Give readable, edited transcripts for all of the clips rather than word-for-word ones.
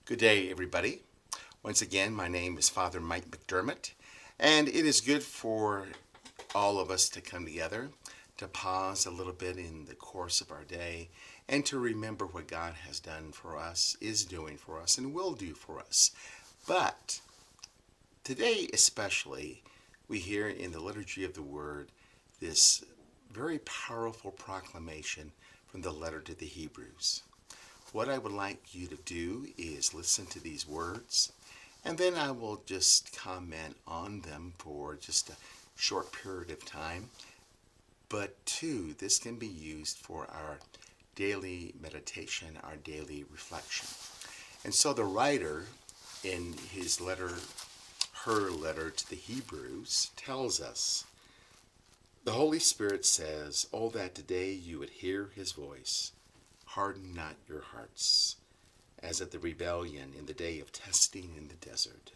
Good day, everybody. Once again, my name is Father Mike McDermott, and it is good for all of us to come together, to pause a little bit in the course of our day, and to remember what God has done for us, is doing for us, and will do for us. But today, especially, we hear in the liturgy of the Word this very powerful proclamation from the letter to the Hebrews. What I would like you to do is listen to these words, and then I will just comment on them for just a short period of time. But two, this can be used for our daily meditation, our daily reflection. And so the writer, in his letter, her letter to the Hebrews, tells us, the Holy Spirit says, "Oh, that today you would hear his voice. Harden not your hearts, as at the rebellion in the day of testing in the desert,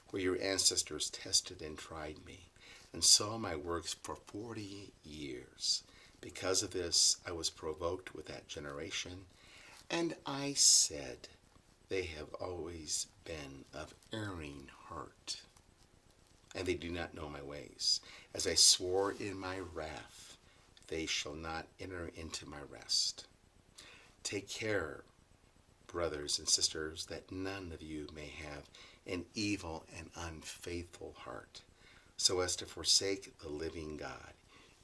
where your ancestors tested and tried me, and saw my works for 40 years. Because of this, I was provoked with that generation, and I said, they have always been of erring heart, and they do not know my ways. As I swore in my wrath, they shall not enter into my rest. Take care, brothers and sisters, that none of you may have an evil and unfaithful heart, so as to forsake the living God.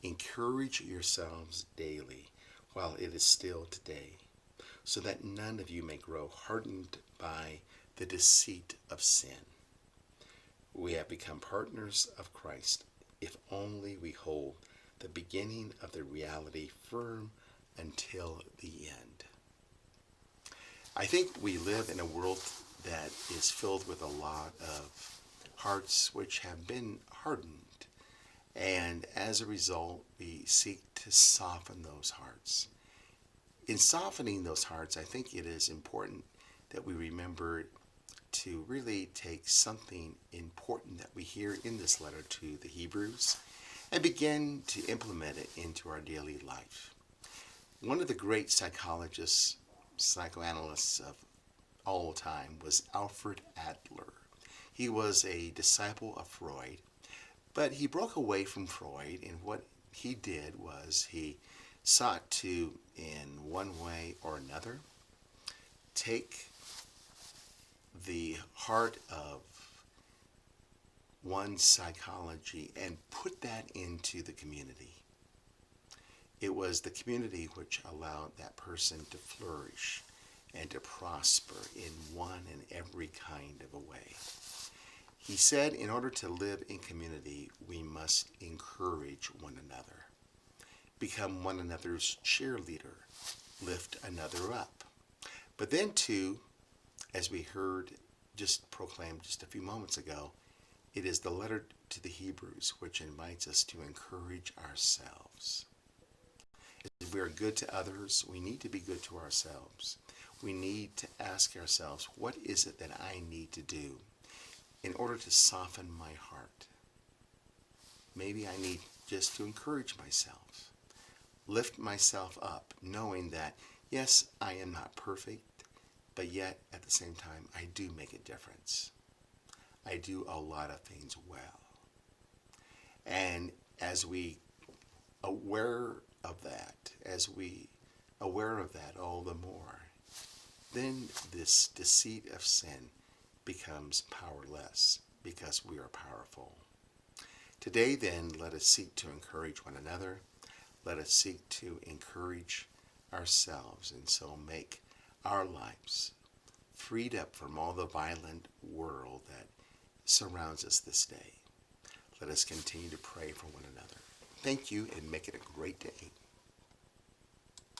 Encourage yourselves daily while it is still today, so that none of you may grow hardened by the deceit of sin. We have become partners of Christ if only we hold the beginning of the reality firm until the end." I think we live in a world that is filled with a lot of hearts which have been hardened. And as a result, we seek to soften those hearts. In softening those hearts, I think it is important that we remember to really take something important that we hear in this letter to the Hebrews and begin to implement it into our daily life. One of the great psychoanalysts of all time was Alfred Adler. He was a disciple of Freud, but he broke away from Freud, and what he did was he sought to, in one way or another, take the heart of one's psychology and put that into the community. It was the community which allowed that person to flourish and to prosper in one and every kind of a way. He said in order to live in community, we must encourage one another, become one another's cheerleader, lift another up. But then too, as we heard just proclaimed just a few moments ago, it is the letter to the Hebrews which invites us to encourage ourselves. If we are good to others, we need to be good to ourselves. We need to ask ourselves, what is it that I need to do in order to soften my heart? Maybe I need just to encourage myself, lift myself up, knowing that, yes, I am not perfect, but yet at the same time, I do make a difference. I do a lot of things well. And as we aware of that, all the more, then this deceit of sin becomes powerless because we are powerful. Today, then, let us seek to encourage one another. Let us seek to encourage ourselves, and so make our lives freed up from all the violent world that surrounds us this day. Let us continue to pray for one another. Thank you, and make it a great day.